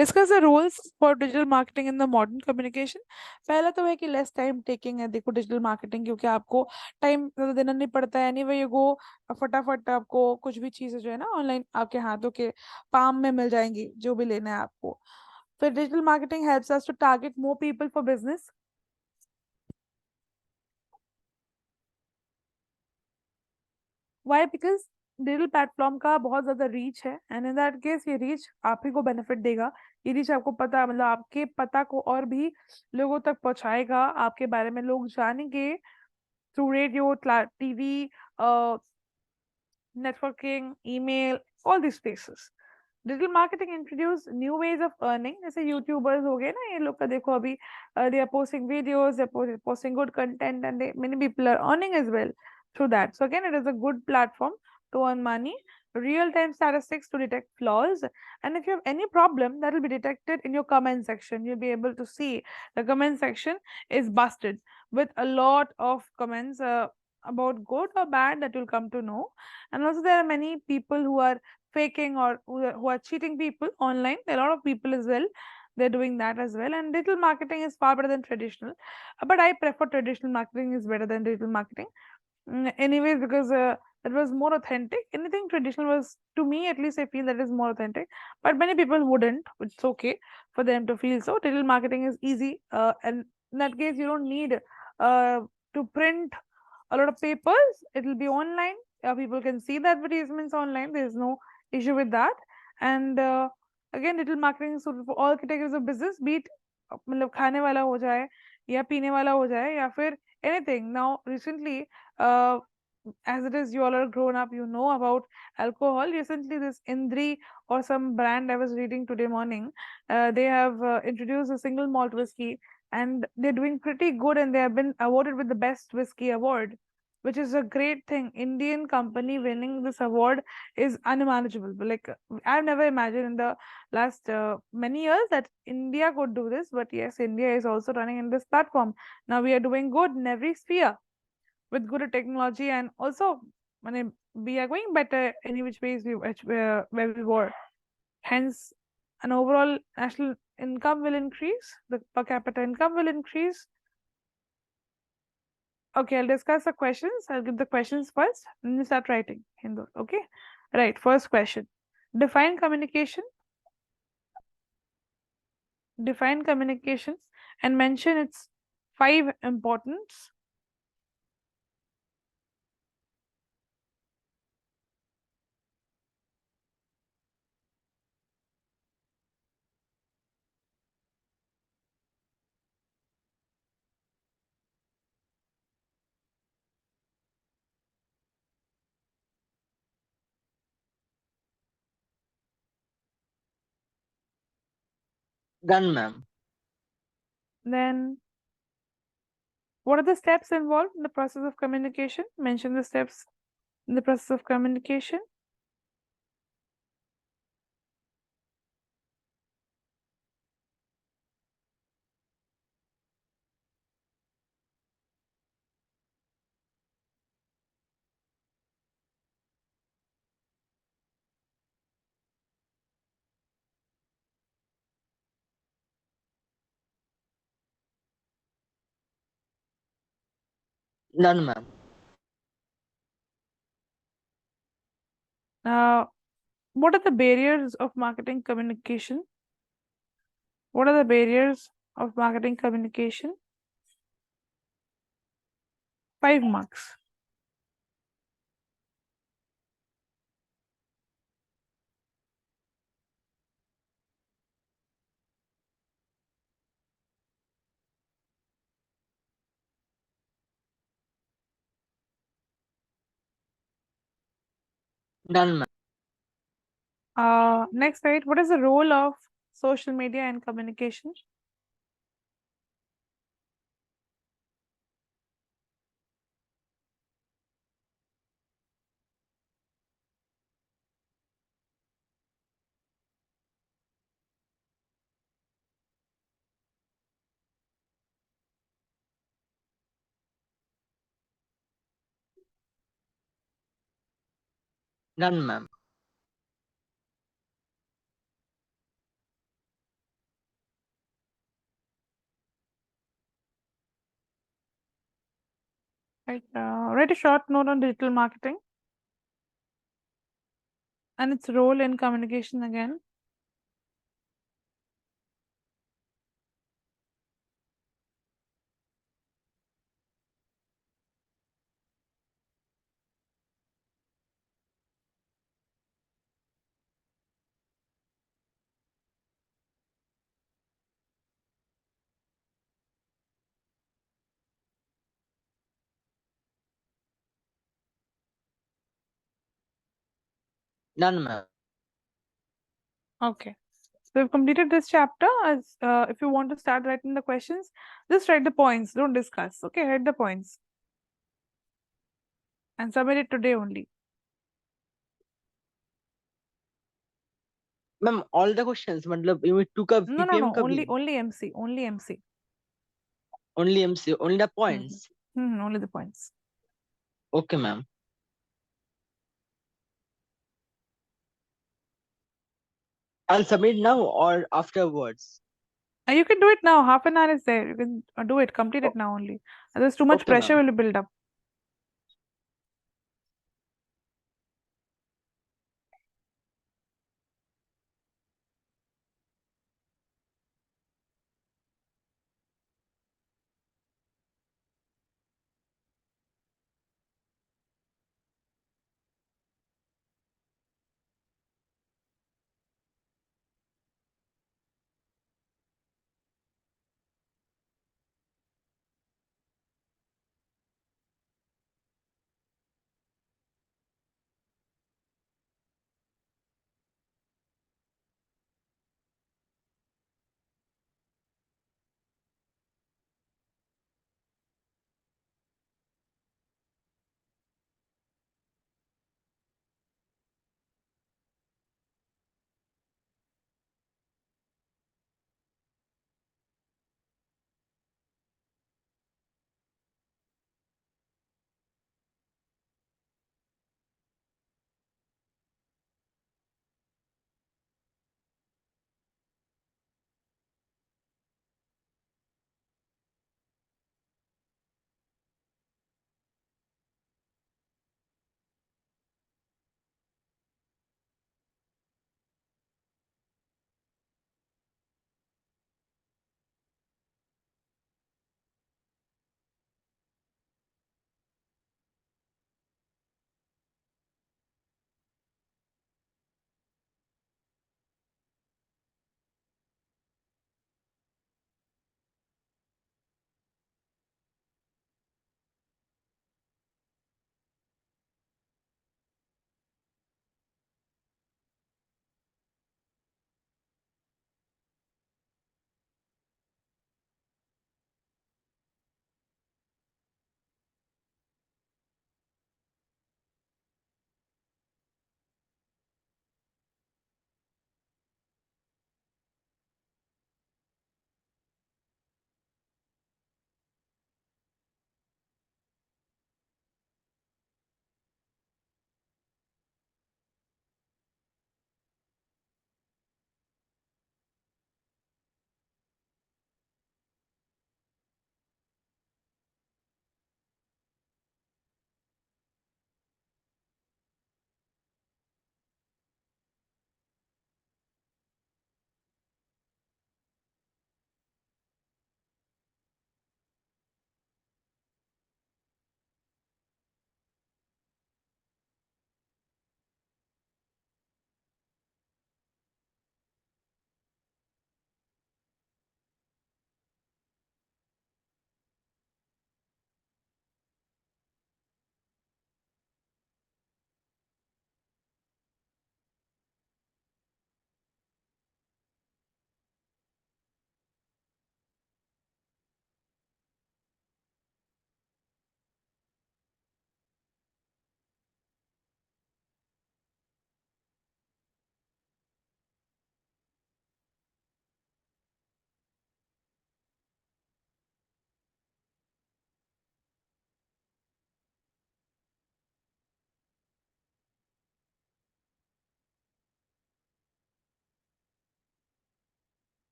Discuss the roles for digital marketing in the modern communication. पहला तो है कि less time taking है, देखो digital marketing, क्योंकि आपको time ज़्यादा देना नहीं पड़ता है. Anyway you go, फटाफट आपको कुछ भी चीज़ें जो है ना online आपके हाथों के palm में मिल जाएंगी, जो भी लेना है आपको. फिर digital marketing helps us to target more people for business. Why? Because digital platform का बहुत ज्यादा रीच है, एंड इन दैट केस ये रीच आप ही को बेनिफिट देगा. ये रीच आपको पता, मतलब आपके पता को और भी लोगों तक पहुंचाएगा, आपके बारे में लोग जानेंगे through radio, TV, networking, email, all these spaces. Digital marketing introduce new ways of earning. जैसे यूट्यूबर्स हो गए ना, ये लोग का देखो अभी they are posting videos, they are posting good content, and many people are earning as well through that. So again, it is a good platform to earn money. Real-time statistics to detect flaws, and if you have any problem, that will be detected in your comment section. You'll be able to see the comment section is busted with a lot of comments about good or bad that you'll come to know. And also there are many people who are faking or who are cheating people online. There are a lot of people as well, they're doing that as well. And digital marketing is far better than traditional, but I prefer traditional marketing is better than digital marketing. Anyways, because it was more authentic. Anything traditional was, to me at least, I feel that is more authentic. But many people wouldn't. It's okay for them to feel so. Digital marketing is easy, and in that case, you don't need to print a lot of papers. It will be online. People can see the advertisements online. There is no issue with that. And again, digital marketing is suitable for all categories of business, be it मतलब खाने वाला हो जाए या पीने वाला हो जाए या फिर anything. Now recently, as it is, you all are grown up, you know about alcohol. Recently this Indri or some brand I was reading today morning, they have introduced a single malt whiskey, and they're doing pretty good, and they have been awarded with the best whiskey award, which is a great thing. Indian company winning this award is unimaginable. But like, I've never imagined in the last many years that India could do this. But yes, India is also running in this platform. Now we are doing good in every sphere with good technology, and also we are going better any which ways where we were. Hence, an overall national income will increase, the per capita income will increase. Okay, I'll discuss the questions. I'll give the questions first, and you start writing in those. Okay, right. First question: Define communication. Define communication and mention its 5 importance. Done, ma'am. Then, what are the steps involved in the process of communication? Mention the steps in the process of communication. Done, ma'am. What are the barriers of marketing communication? What are the barriers of marketing communication? 5 marks. Done, ma'am. Next slide. What is the role of social media in communication? Done, ma'am. Right. Write a short note on digital marketing and its role in communication again. Done, ma'am. Okay. So we've completed this chapter. As if you want to start writing the questions, just write the points. Don't discuss. Okay, write the points and submit it today only. Ma'am, all the questions, matlab, you took a No, no, PPM no. ka bhi? Only MC. Only MC. Only MC, only the Mm-hmm. points. Only the points. Okay, ma'am. I'll submit now or afterwards. You can do it now. Half an hour is there. You can do it. Complete it O- now only. There's too much Okay, pressure ma'am. will build up.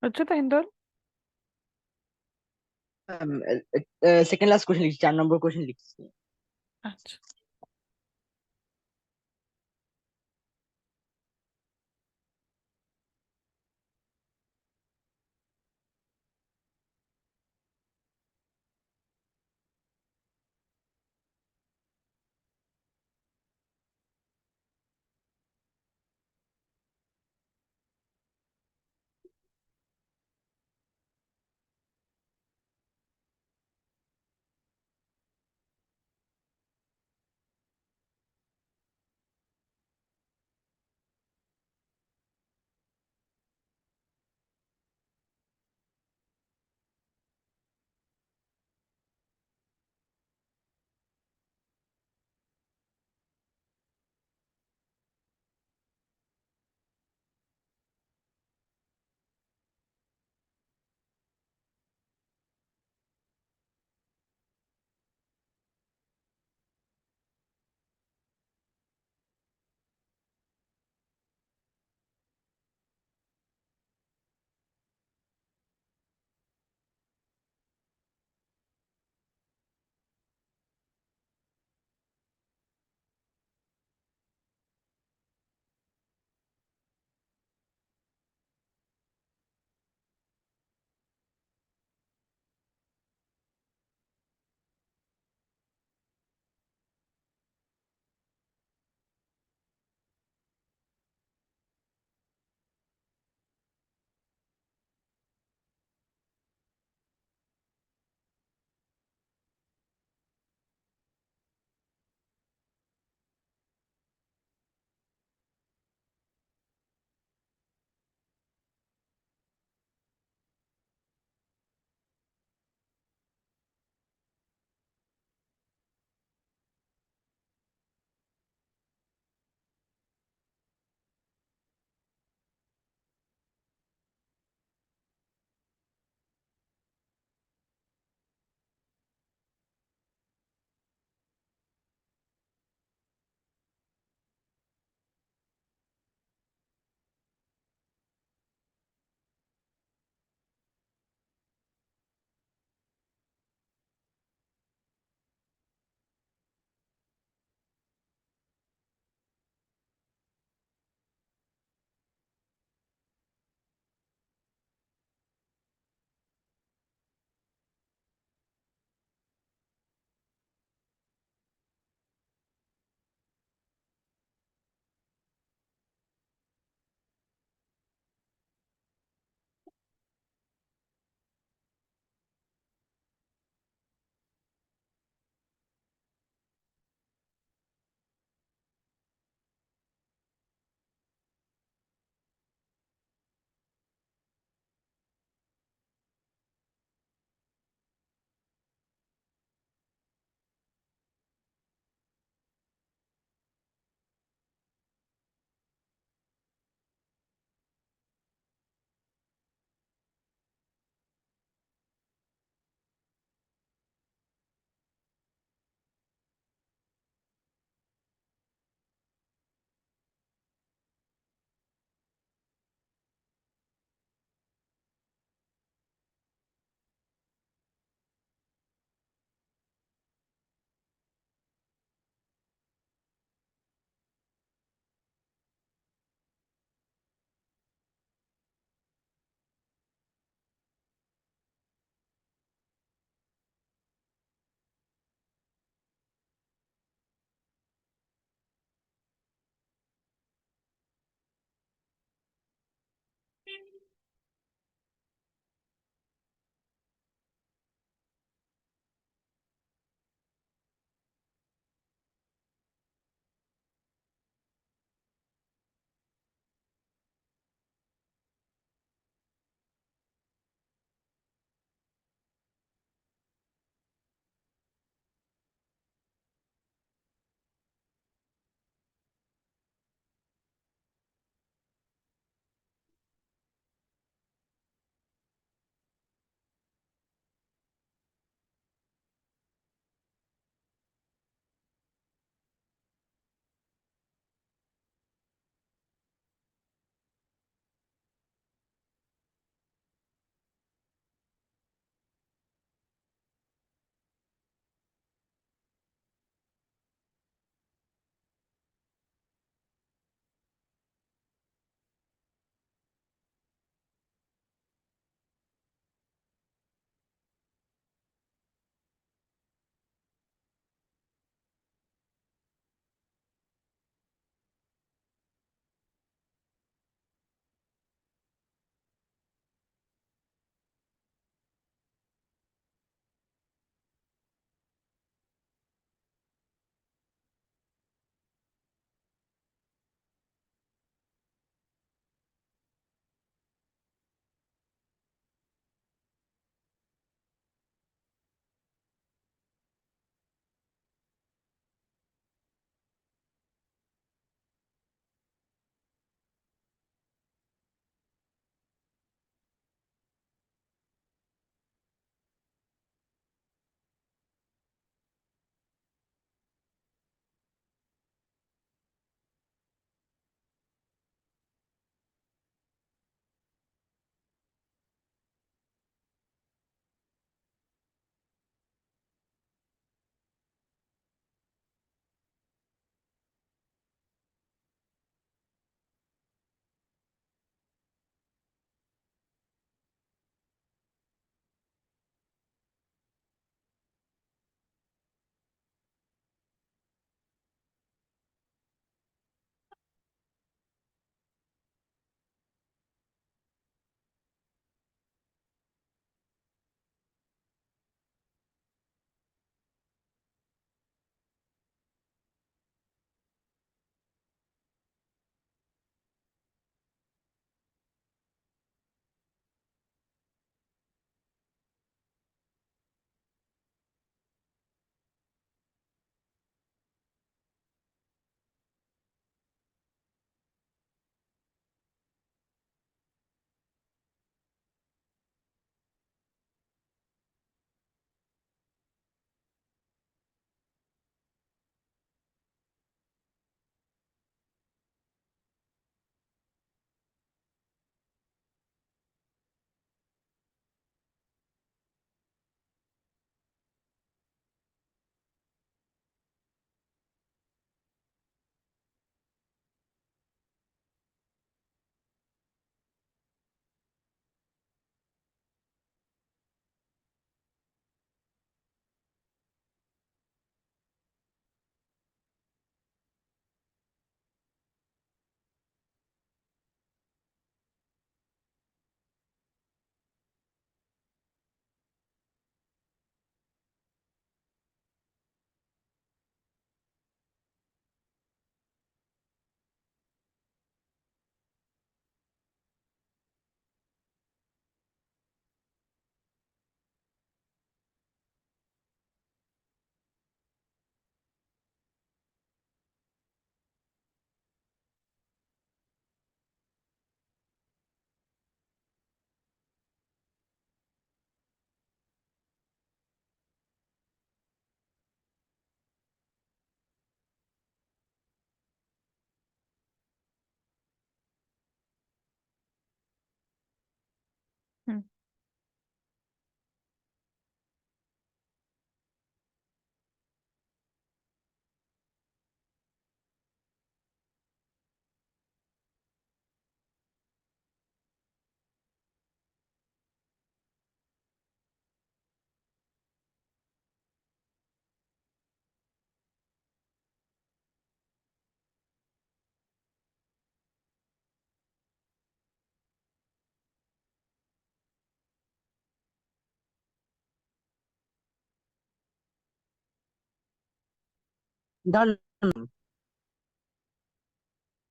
अच्छा तो Hindol. Second last question लिखिए, 4 number question लिखिए। अच्छा। Done.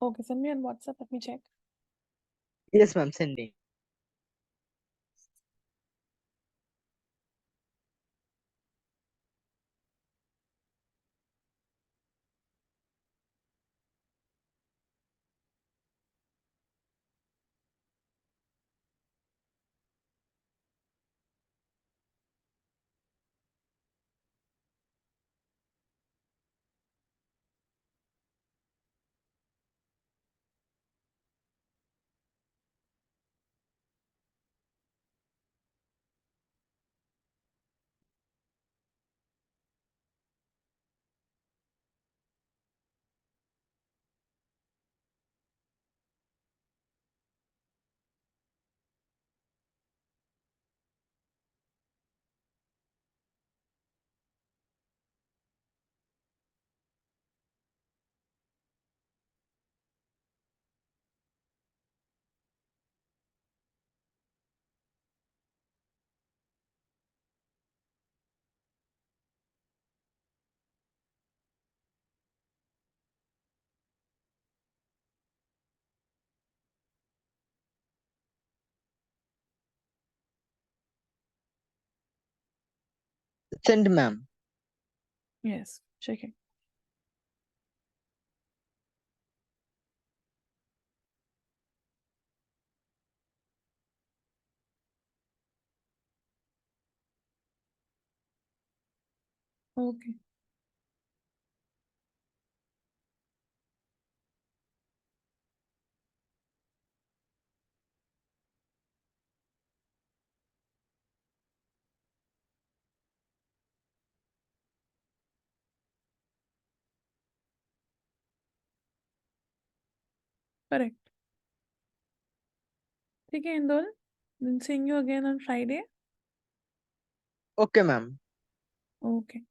Okay, send me on WhatsApp. Let me check. Yes, ma'am. Sending. Send, ma'am. Yes, checking. Okay. Correct. ठीक है इंदौल. Then seeing you again on Friday. Okay, ma'am. Okay.